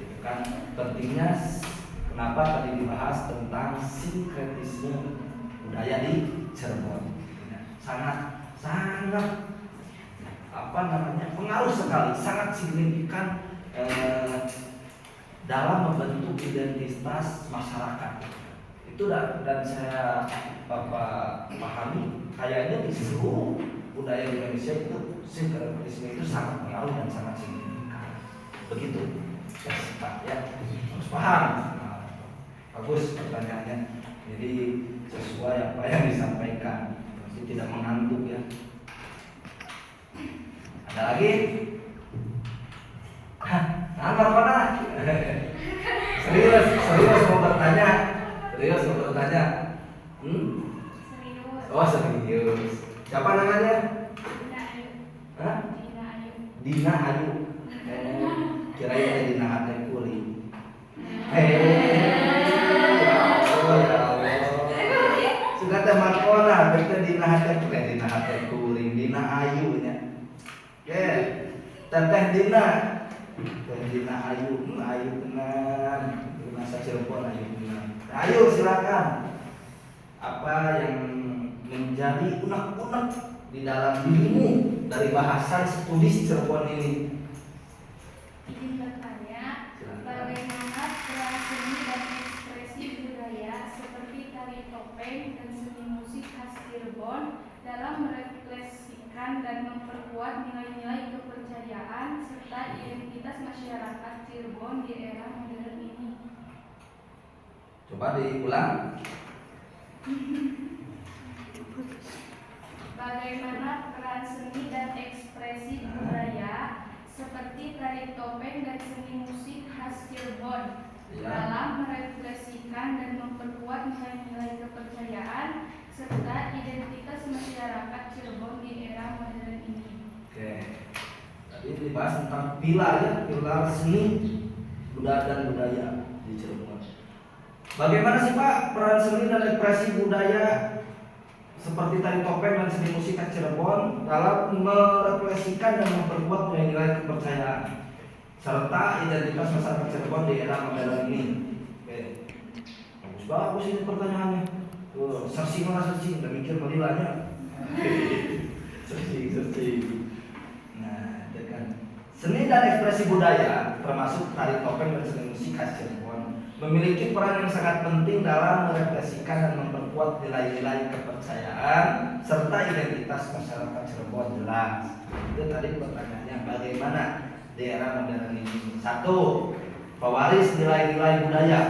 [SPEAKER 1] gitu kan, pentingnya kenapa tadi dibahas tentang sinkretisme budaya di Cirebon. Sangat pengaruh sekali, sangat signifikan dalam membentuk identitas masyarakat. Itu dan saya pahami kayaknya di seluruh budaya Indonesia itu sinkretisme itu sangat pengaruh dan sangat signifikan. Begitu ya, harus paham. Bagus pertanyaannya, jadi sesuai apa yang disampaikan, pasti tidak mengantuk ya. Ada lagi? Apa mana? Serius mau bertanya? Serius. Oh serius. Siapa namanya? Dina Ayu. Kirain Dina Hati Kuli. Ya Allah. Sudah teman kona, betul Dina Hati Kuli, Dina Ayu nya. Oke, Teteh Dina Ayu, Ayu tenan, masa Cirebon Ayu tenan. Ayo silakan. Apa yang menjadi unek-unek di dalam dirimu dari bahasan studi Cirebon ini?
[SPEAKER 2] Izin bertanya, bagaimana peran seni dan ekspresi budaya seperti tari topeng dan seni musik khas Cirebon dalam merefleksikan dan memperkuat nilai-nilai kepercayaan serta identitas masyarakat Cirebon di era modern ini?
[SPEAKER 1] Coba diulang.
[SPEAKER 2] Bagaimana peran seni dan ekspresi budaya seperti tari topeng dan seni musik khas Cirebon dalam merefleksikan dan memperkuat nilai-nilai kepercayaan serta identitas masyarakat Cirebon di era modern ini?
[SPEAKER 1] Oke, tadi dibahas tentang pilar seni dan budaya di Cirebon. Bagaimana sih Pak peran seni dan ekspresi budaya seperti tari topeng dan seni musik khas Cirebon dalam merefleksikan dan memperkuat nilai-nilai kepercayaan serta identitas masyarakat Cirebon di era modern ini? Oke, bagus ini pertanyaannya. Searching, udah mikir melilanya. searching. Nah, itu kan. Seni dan ekspresi budaya termasuk tari topeng dan seni musik khas Cirebon memiliki peran yang sangat penting dalam merefleksikan dan memperkuat nilai-nilai kepercayaan serta identitas masyarakat Cirebon. Jelas. Itu tadi pertanyaannya, bagaimana di era modern ini? Satu, pewaris nilai-nilai budaya.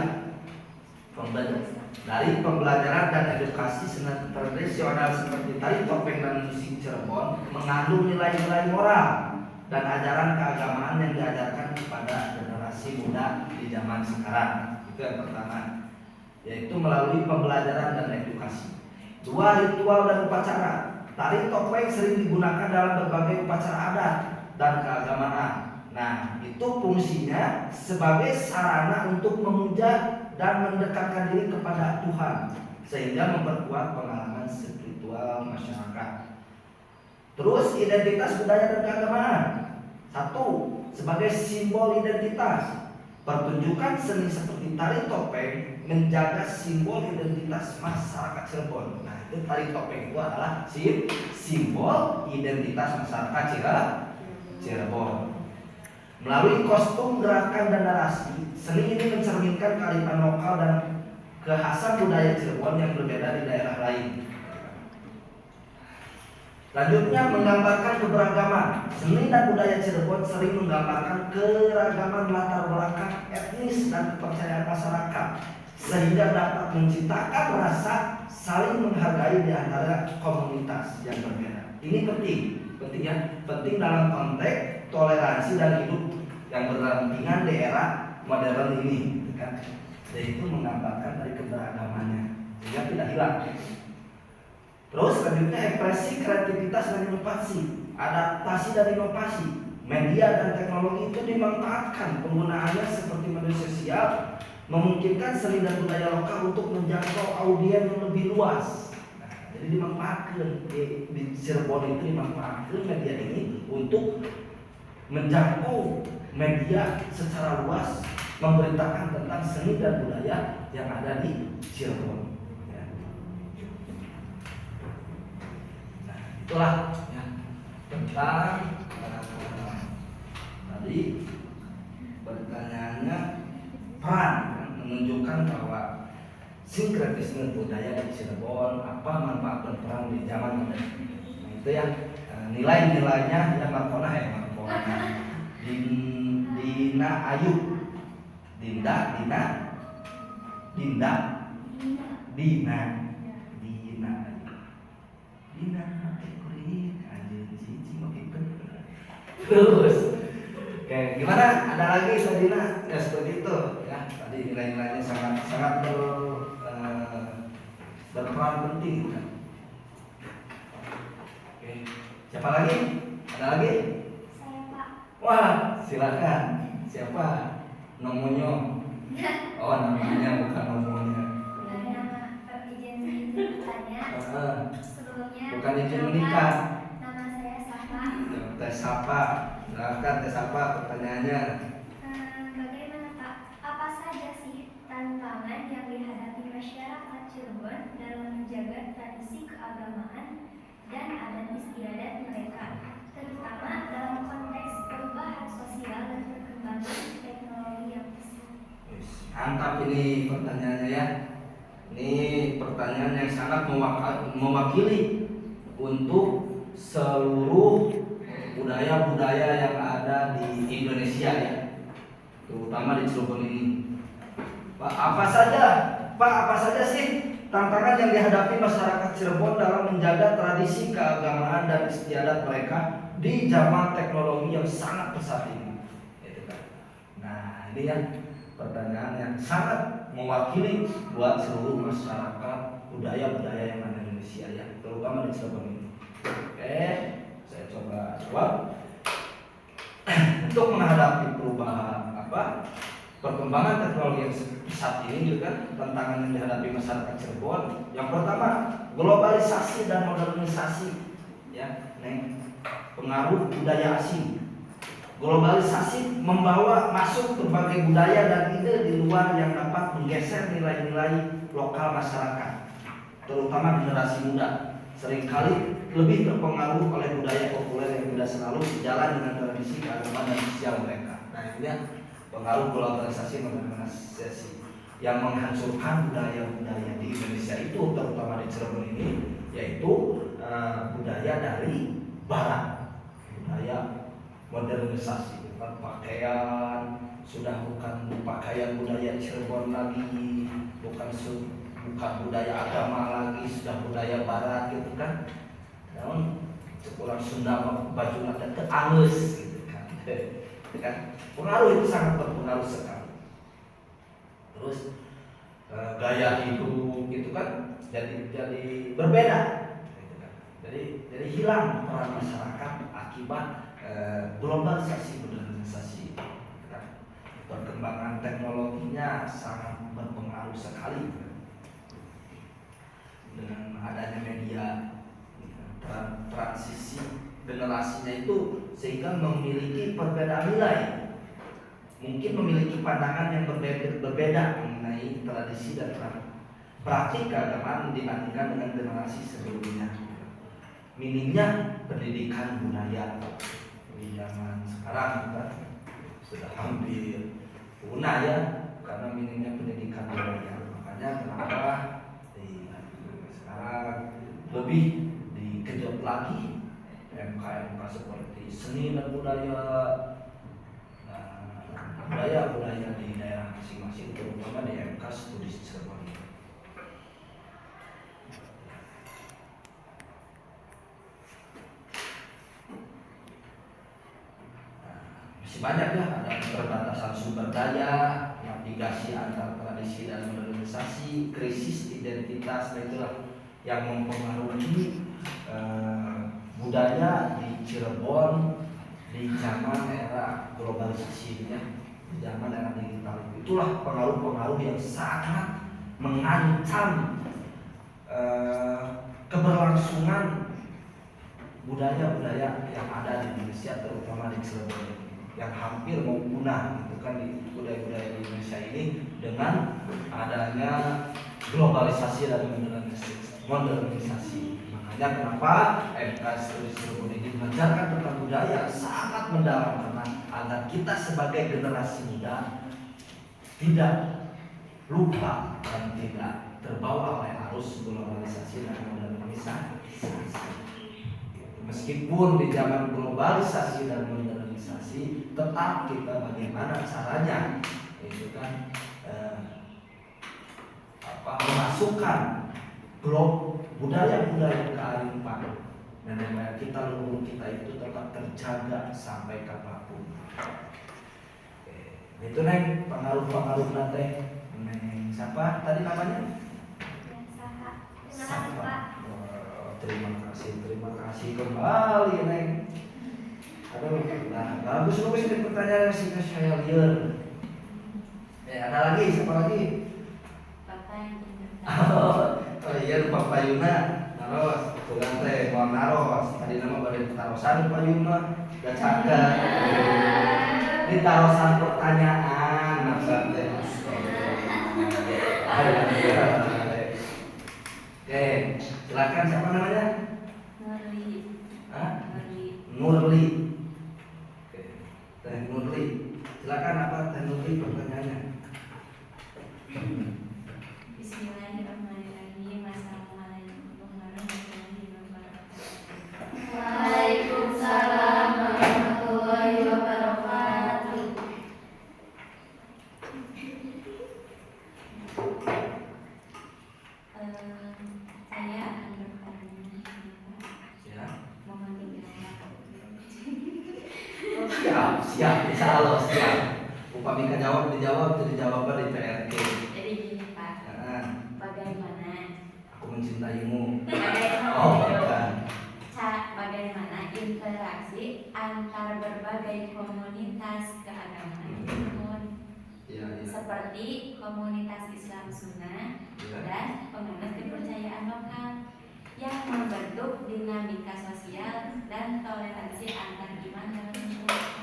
[SPEAKER 1] Dari pembelajaran dan edukasi seni tradisional seperti tari topeng dan musik Cirebon mengandung nilai-nilai moral dan ajaran keagamaan yang diajarkan kepada generasi muda di zaman sekarang. Itu yang pertama, yaitu melalui pembelajaran dan edukasi. Dua, ritual dan upacara. Tari topeng sering digunakan dalam berbagai upacara adat dan keagamaan. Nah, itu fungsinya sebagai sarana untuk memuja dan mendekatkan diri kepada Tuhan, sehingga memperkuat pengalaman spiritual masyarakat. Terus identitas budaya dan keagamaan. Satu, sebagai simbol identitas. Pertunjukan seni seperti tari topeng menjaga simbol identitas masyarakat Cirebon. Nah, itu tari topeng itu adalah simbol identitas masyarakat Cirebon. Melalui kostum, gerakan, dan narasi, seni ini mencerminkan kearifan lokal dan kekhasan budaya Cirebon yang berbeda di daerah lain. Selanjutnya, menggambarkan keberagaman. Seni dan budaya Cirebon sering menggambarkan keragaman latar belakang etnis dan kepercayaan masyarakat, sehingga dapat menciptakan rasa saling menghargai di antara komunitas yang berbeda. Ini penting ya, penting dalam konteks toleransi dan hidup yang berdampingan di era modern ini, gitu kan? Yaitu menggambarkan dari keberagamannya sehingga tidak hilang. Terus selanjutnya ekspresi kreativitas dan inovasi, adaptasi dan inovasi. Media dan teknologi itu dimanfaatkan, penggunaannya seperti media sosial memungkinkan seni dan budaya lokal untuk menjangkau audiens yang lebih luas. Nah, jadi dimanfaatkan di Cirebon itu dimanfaatkan media ini untuk menjangkau media secara luas, memberitakan tentang seni dan budaya yang ada di Cirebon. Ya. Nah, itulah ya, tentang tadi pertanyaannya peran menunjukkan bahwa sinkretisme budaya di Cirebon, apa manfaat dan peran di zaman modern. Nah, itu yang nilai-nilainya ya Markona Dina Ayu, Dinda terus oke, gimana? Ada lagi Sadina? Ya seperti itu ya. Tadi nilai-nilainya sangat berperan penting kan? Oke, siapa lagi? Ada lagi?
[SPEAKER 2] Saya, Pak.
[SPEAKER 1] Wah, silakan. Siapa? Nomonyo. Oh, namanya bukan nomonya.
[SPEAKER 2] Nama izin bertanya. Sebelumnya.
[SPEAKER 1] Bukan izin menikah.
[SPEAKER 2] Nama saya Safa.
[SPEAKER 1] Tes Sapa. Silakan Tes Sapa pertanyaannya.
[SPEAKER 2] Bagaimana Pak? Apa saja sih tantangan yang dihadapi masyarakat Cirebon dalam menjaga tradisi keagamaan dan adat istiadat mereka, terutama dalam konteks perubahan sosial dan perkembangan teknologi yang pesat?
[SPEAKER 1] Mantap ini pertanyaannya ya. Ini pertanyaan yang sangat mewakili untuk seluruh budaya-budaya yang ada di Indonesia ya, terutama di Cirebon ini. Pak, apa saja sih tantangan yang dihadapi masyarakat Cirebon dalam menjaga tradisi keagamaan dan istiadat mereka di zaman teknologi yang sangat pesat ini? Gitu kan. Nah, ini ya pertanyaan yang sangat mewakili buat seluruh masyarakat budaya-budaya yang ada di Indonesia ya, terutama di Cirebon ini. Oke, saya coba jawab. Untuk menghadapi perubahan perkembangan teknologi yang pesat ini juga tantangan yang dihadapi masyarakat Cirebon. Yang pertama, globalisasi dan modernisasi ya, pengaruh budaya asing. Globalisasi membawa masuk berbagai budaya dan ide di luar yang dapat menggeser nilai-nilai lokal masyarakat, terutama generasi muda. Seringkali lebih terpengaruh oleh budaya populer yang tidak selalu sejalan dengan tradisi keagamaan dan sosial mereka. Nah, ini ya pengaruh globalisasi modernisasi yang menghancurkan budaya-budaya di Indonesia itu, terutama di Cirebon ini, yaitu budaya dari Barat, budaya modernisasi, pakaian sudah bukan pakaian budaya Cirebon lagi, bukan budaya agama lagi, sudah budaya Barat gitu kan. Namun sekurang Sunda baju nanti keangus gitu kan. Pengaruh itu sangat berpengaruh sekali. Terus gaya hidup gitu kan jadi berbeda gitu kan. Jadi hilang peran masyarakat akibat globalisasi modernisasi kan. Perkembangan teknologinya sangat berpengaruh sekali dengan adanya media, transisi generasinya itu sehingga memiliki perbedaan nilai, mungkin memiliki pandangan yang berbeda mengenai tradisi dan praktik keagamaan dibandingkan dengan generasi sebelumnya. Minimnya pendidikan budaya di zaman sekarang kan sudah hampir punah ya, karena minimnya pendidikan budaya. Makanya kenapa sekarang lebih dikejut lagi MK seperti seni dan budaya di daerah masing-masing, terutama di MK Studi Cirebon. banyak ya, ada keterbatasan sumber daya, navigasi antar tradisi dan modernisasi, krisis identitas, nah itulah yang mempengaruhi budaya di Cirebon di zaman era globalisasi ya, di zaman era digital. Itulah pengaruh-pengaruh yang sangat mengancam keberlangsungan budaya-budaya yang ada di Indonesia, terutama di Cirebon ini, yang hampir mau punah gitu kan di budaya-budaya di Indonesia ini dengan adanya globalisasi dan modernisasi. Makanya kenapa MKS Cirebon ini mengajarkan tentang budaya sangat mendalam, karena agar kita sebagai generasi muda tidak lupa dan tidak terbawa oleh arus globalisasi dan modernisasi. Meskipun di zaman globalisasi dan modernisasi, tetap kita bagaimana caranya itu kan memasukkan budaya-budaya kearifan dan budaya kita, leluhur kita itu tetap terjaga sampai kapanpun. Itu neng pengaruh-pengaruh nanti. Neng siapa tadi namanya? Saha. Terima kasih kembali neng. Aduh, nah bagus ini pertanyaan sih saya lihat. Ada lagi, siapa lagi? Oh iya, Pak Payuna naros, tulang teh mau naros. Tadi nama balik tarosan Payuna, gak cakap. Ini tarosan pertanyaan maksudnya. Oke, silakan siapa namanya? Nurli. Oke, Teh Nurli. Silakan apa Teh Nurli pertanyaannya?
[SPEAKER 3] Bismillahirrahmanirrahim. Assalamualaikum warahmatullahi wabarakatuh.
[SPEAKER 4] Waalaikumsalam warahmatullahi wabarakatuh.
[SPEAKER 3] Saya akan bertanya.
[SPEAKER 1] Ya.
[SPEAKER 3] Mohon dijawab.
[SPEAKER 1] Siap, insya Allah siap. Upami dijawab di PRT.
[SPEAKER 3] Jadi gini Pak, bagaimana?
[SPEAKER 1] Aku mencintaimu.
[SPEAKER 3] Bagaimana?
[SPEAKER 1] Oh, bukan.
[SPEAKER 3] Bagaimana interaksi antar berbagai komunitas keagamaan?
[SPEAKER 1] Iya.
[SPEAKER 3] Seperti komunitas Islam Sunnah
[SPEAKER 1] Ya.
[SPEAKER 3] dan penganut kepercayaan lokal yang membentuk dinamika sosial dan toleransi antar iman dalam masyarakat.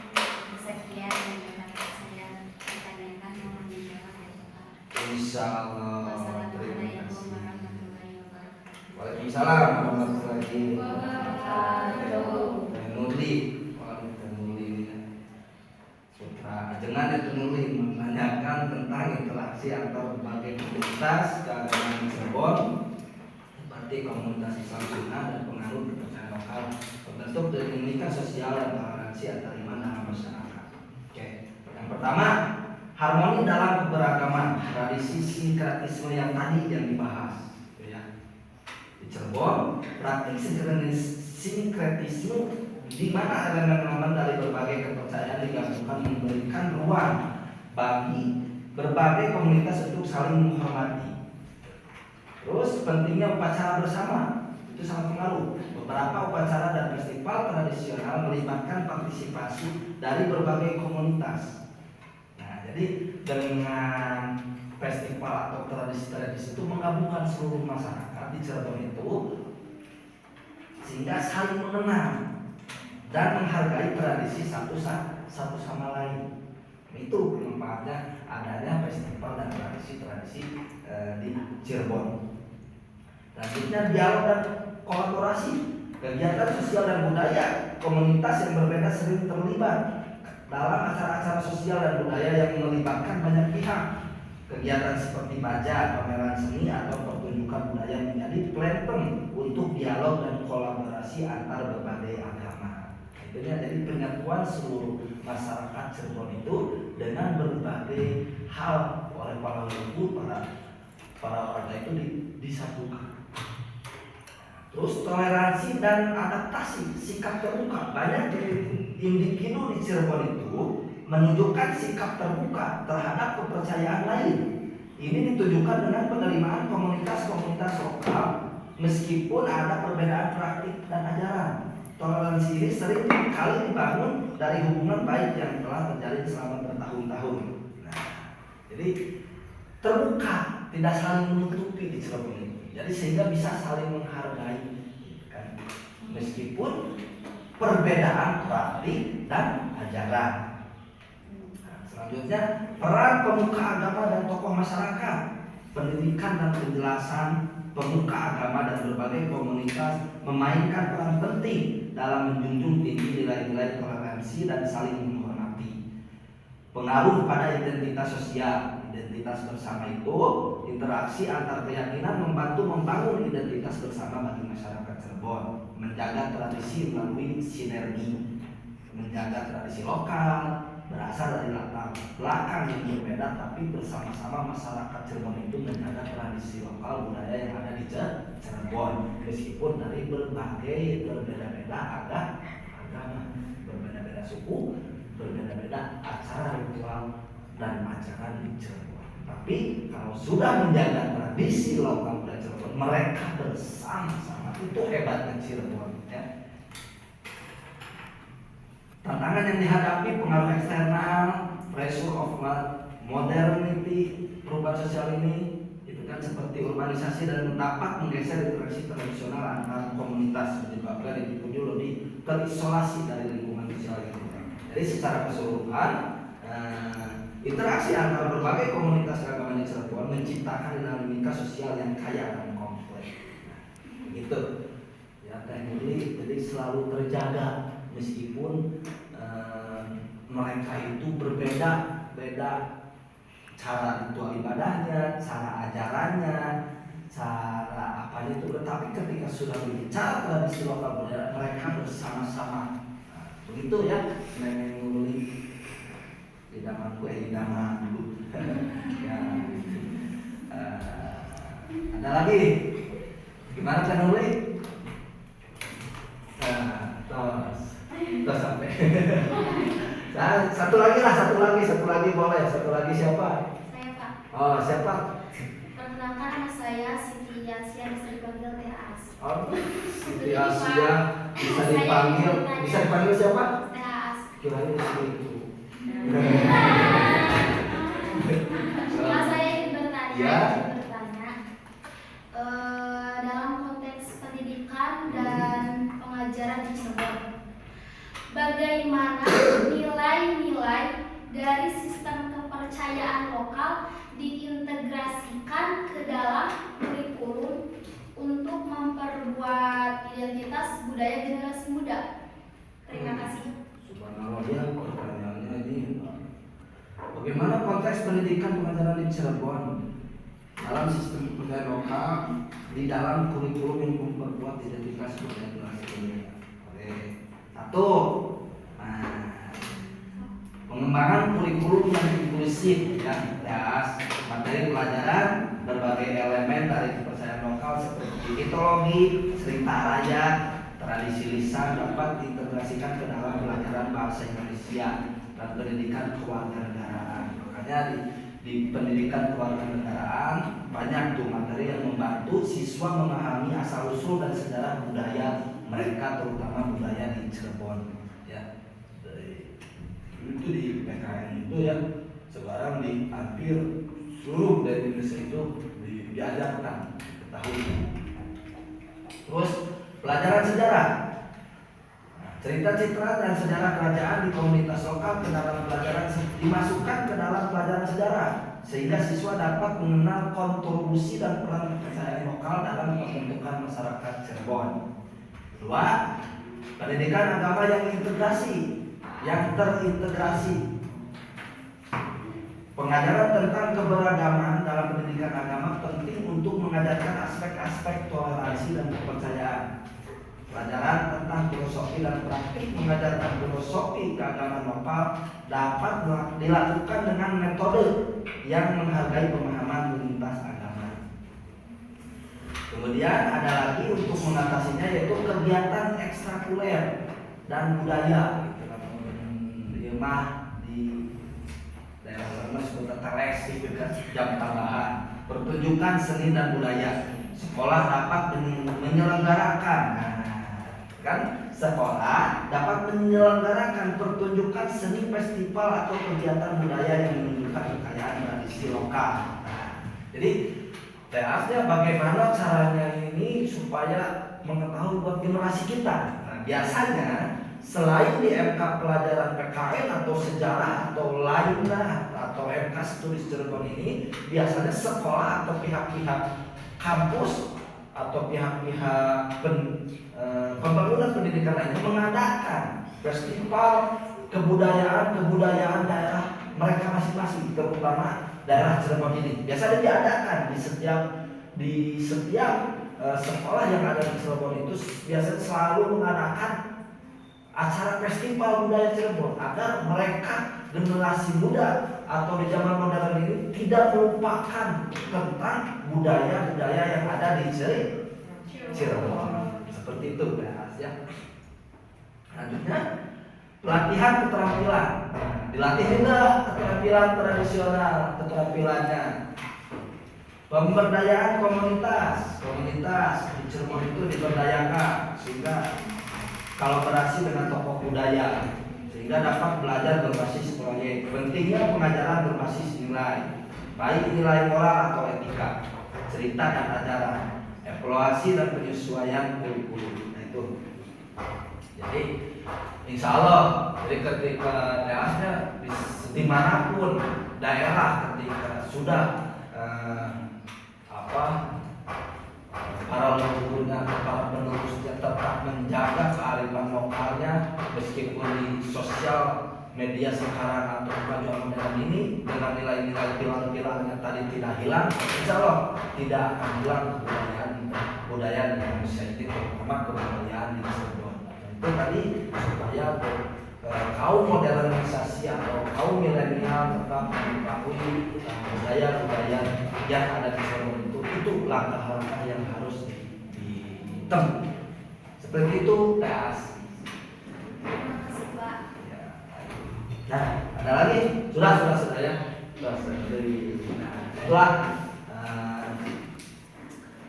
[SPEAKER 3] Sekian yang dapat saya tanyakan, mohon dijawab ya Pak.
[SPEAKER 1] Insya Allah. Terima
[SPEAKER 3] Wassalamualaikum
[SPEAKER 1] kasih.
[SPEAKER 3] warahmatullahi wabarakatuh.
[SPEAKER 1] Waalaikumsalam warahmatullahi
[SPEAKER 4] Wabarakatuh.
[SPEAKER 1] Nurli. Sutra Ajengan itu Nurli menanyakan tentang interaksi antar berbagai komunitas keagamaan Cirebon seperti komunitas Islam Sunnah dan pengaruh kepercayaan lokal berbentuk dinamika sosial dan toleransi antar iman dalam masyarakat. Oke, yang pertama, harmoni dalam keberagaman, tradisi sinkretisme yang tadi yang dibahas, ya. Di Cirebon, praktik sinkretisme di mana elemen-elemen dari berbagai kepercayaan digabungkan memberikan ruang bagi berbagai komunitas untuk saling menghormati. Terus pentingnya upacara bersama itu sangat pengaruh. Beberapa upacara dan festival tradisional melibatkan partisipasi dari berbagai komunitas. Nah, jadi dengan festival atau tradisi-tradisi itu menggabungkan seluruh masyarakat di Cirebon itu sehingga saling mengenal dan menghargai tradisi satu sama lain. Itu manfaatnya adanya festival dan tradisi-tradisi di Cirebon. Selanjutnya dialog dan kolaborasi, kegiatan sosial dan budaya komunitas yang berbeda sering terlibat dalam acara-acara sosial dan budaya yang melibatkan banyak pihak. Kegiatan seperti baja, pameran seni atau pertunjukan budaya menjadi platform untuk dialog dan kolaborasi antar berbagai agama. Jadi penyatuan seluruh masyarakat Cirebon itu dengan berbagai hal oleh para leluhur, para warga itu disatukan. Terus toleransi dan adaptasi, sikap terbuka. Banyak individu di Cirebon itu menunjukkan sikap terbuka terhadap kepercayaan lain. Ini ditujukan dengan penerimaan komunitas-komunitas lokal meskipun ada perbedaan praktik dan ajaran. Toleransi ini sering kali dibangun dari hubungan baik yang telah terjalin selama bertahun-tahun. Nah, jadi terbuka, tidak saling menutupi di Cirebon ini. Jadi sehingga bisa saling menghargai, kan? Meskipun perbedaan praktik dan ajaran. Nah, selanjutnya, peran pemuka agama dan tokoh masyarakat, pendidikan dan penjelasan pemuka agama dan berbagai komunitas memainkan peran penting dalam menjunjung tinggi nilai-nilai toleransi dan saling menghormati. Pengaruh pada identitas sosial. Identitas bersama itu interaksi antar keyakinan membantu membangun identitas bersama bagi masyarakat Cirebon, menjaga tradisi melalui sinergi, menjaga tradisi lokal berasal dari latar belakang yang berbeda, tapi bersama-sama masyarakat Cirebon itu menjaga tradisi lokal budaya yang ada di Cirebon meskipun dari berbagai berbeda-beda agama, berbeda-beda suku, berbeda-beda acara ritual dan ajaran di Cirebon. Tapi kalau sudah menjaga tradisi lokal budaya Cirebon, mereka bersama-sama, itu hebatnya Cirebon, ya. Tantangan yang dihadapi pengaruh eksternal, pressure of modernity, perubahan sosial ini itu kan seperti urbanisasi dan dapat menggeser interaksi tradisional antar komunitas, menyebabkan individu lebih terisolasi dari lingkungan sosial itu. Jadi secara keseluruhan interaksi antara berbagai komunitas agama di Cirebon menciptakan dinamika sosial yang kaya dan kompleks. Begitu ya, teknologi jadi selalu terjaga meskipun mereka itu berbeda cara ritual ibadahnya, cara ajarannya, cara apa itu, tetapi ketika sudah berbicara tradisi lokal budaya, mereka bersama-sama. Nah, begitu ya, mengulik idamanku idaman dulu. Ya, ada lagi? Gimana kan nulis? Terus sampai. Nah, satu lagi boleh. Satu lagi siapa?
[SPEAKER 4] Saya Pak.
[SPEAKER 1] Oh, siapa?
[SPEAKER 4] Perkenalkan nama saya Siti Yasia, bisa dipanggil Teh As.
[SPEAKER 1] Oh, Siti Asia bisa dipanggil siapa?
[SPEAKER 4] Teh As.
[SPEAKER 1] Kirain itu.
[SPEAKER 4] Nah, saya ingin bertanya,
[SPEAKER 1] Ya.
[SPEAKER 4] dalam konteks pendidikan dan pengajaran di Cirebon, bagaimana nilai-nilai dari sistem kepercayaan lokal diintegrasikan ke dalam kurikulum untuk memperbuat identitas budaya generasi muda? Terima kasih.
[SPEAKER 1] Subhanallah, ya, pertanyaannya ini bagaimana konteks pendidikan pengajaran di Cirebon dalam sistem kepercayaan lokal di dalam kurikulum yang memperkuat identitas budaya generasi muda? Oke. Satu, pengembangan kurikulum yang inklusif, ya, materi pelajaran berbagai elemen dari kepercayaan lokal seperti mitologi, cerita rakyat, tradisi lisan dapat diintegrasikan ke dalam pelajaran bahasa Indonesia dan pendidikan kewarganegaraan. Makanya di pendidikan kewarganegaraan banyak tuh materi yang membantu siswa memahami asal usul dan sejarah budaya mereka, terutama budaya di Cirebon, ya. Itu di PKN itu ya, sekarang di hampir seluruh dari Indonesia itu diajarkan tahun. Terus pelajaran sejarah, cerita citra dan sejarah kerajaan di komunitas lokal ke dalam pelajaran dimasukkan ke dalam pelajaran sejarah sehingga siswa dapat mengenal kontribusi dan peran kepercayaan lokal dalam pembentukan masyarakat Cirebon. Kedua, pendidikan agama yang terintegrasi. Pengajaran tentang keberagaman dalam pendidikan agama penting untuk mengajarkan aspek-aspek toleransi dan kepercayaan. Pelajaran tentang filosofi dan praktik mengajarkan filosofi keagamaan lokal dapat dilakukan dengan metode yang menghargai pemahaman lintas agama. Kemudian ada lagi untuk mengatasinya yaitu kegiatan ekstrakuler dan budaya, di daerah sana sebutnya TLS gitu kan, jam tambahan pertunjukan seni dan budaya. Sekolah dapat menyelenggarakan, kan sekolah dapat menyelenggarakan pertunjukan seni, festival atau kegiatan budaya yang menunjukkan kekayaan tradisi lokal. Jadi teasnya bagaimana caranya ini supaya mengetahui buat generasi kita. Biasanya selain di MK pelajaran PKN atau sejarah atau lainnya atau MK Turis Cirebon ini, biasanya sekolah atau pihak-pihak kampus atau pihak-pihak pembangunan pendidikan lainnya mengadakan festival kebudayaan daerah mereka masing-masing, terutama daerah Cirebon ini. Biasanya diadakan di setiap sekolah yang ada di Cirebon itu biasanya selalu mengadakan acara festival budaya Cirebon agar mereka generasi muda atau di zaman modern ini tidak melupakan tentang budaya-budaya yang ada di Cirebon. Seperti itu ya. Selanjutnya pelatihan keterampilan. Dilatih juga keterampilan tradisional, keterampilannya. Pemberdayaan komunitas di Cirebon itu diberdayakan sehingga kolaborasi dengan tokoh budaya sehingga dapat belajar berbasis proyek. Pentingnya pengajaran berbasis nilai, baik nilai moral atau etika, cerita dan ajaran, evaluasi dan penyesuaian kurikulum. Nah itu. Jadi insya Allah, jadi ketika teasnya dimanapun daerah ketika sudah para leluhurnya atau para penerusnya tetap menjaga kearifan lokalnya meskipun di sosial media sekarang atau kemajuan modern ini dengan nilai-nilai pilar-pilarnya tadi tidak hilang, insya Allah tidak akan hilang budaya di Indonesia ini, terutama kebudayaan di Cirebon. Itu tadi supaya kaum modernisasi atau kaum milenial tetap mengetahui budaya-budaya yang ada di Cirebon itu langkah-langkah yang harus ditempuh. Seperti itu teas.
[SPEAKER 4] Terima kasih Pak.
[SPEAKER 1] Ya. Nah, ada lagi? Sudah ya. Sudah. Itulah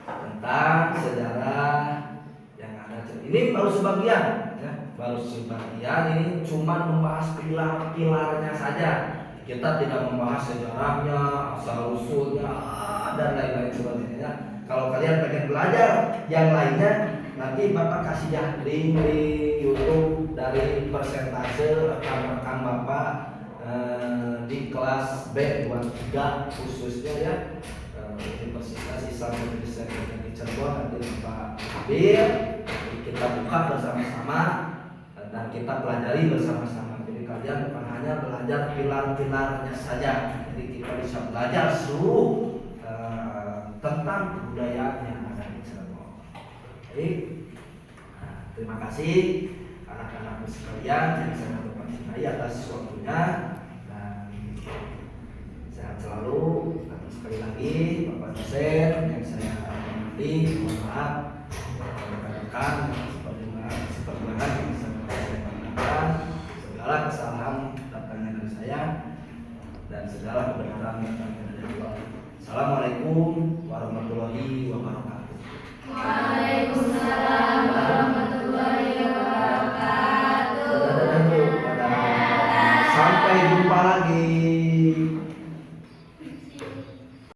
[SPEAKER 1] tentang sejarah yang ada. Ini baru sebagian, ya. Baru sebagian. Ini cuma membahas pilar-pilarnya saja. Kita tidak membahas sejarahnya, asal usulnya, dan lain-lain sebagainya. Kalau kalian pengen belajar yang lainnya, nanti Bapak kasih ya link di YouTube dari persentase rekan-rekan Bapak di kelas B23 khususnya ya, Universitas Islam Indonesia di Cirebon. Nanti Bapak ambil, kita buka bersama-sama dan kita pelajari bersama-sama. Jadi kalian bukan hanya belajar pilar-pilarnya saja, jadi kita bisa belajar seluruh tentang kebudayaan yang ada di Cirebon. Baik, terima kasih anak-anak sekalian yang saya berterima atas waktunya dan sehat selalu. Dan sekali lagi Bapak dosen yang saya hormati, mohon maaf rekan-rekan seperjuangan yang saya banggakan, segala kesalahan datangnya dari saya dan segala kebenaran datangnya dari Allah. Assalamualaikum warahmatullahi wabarakatuh.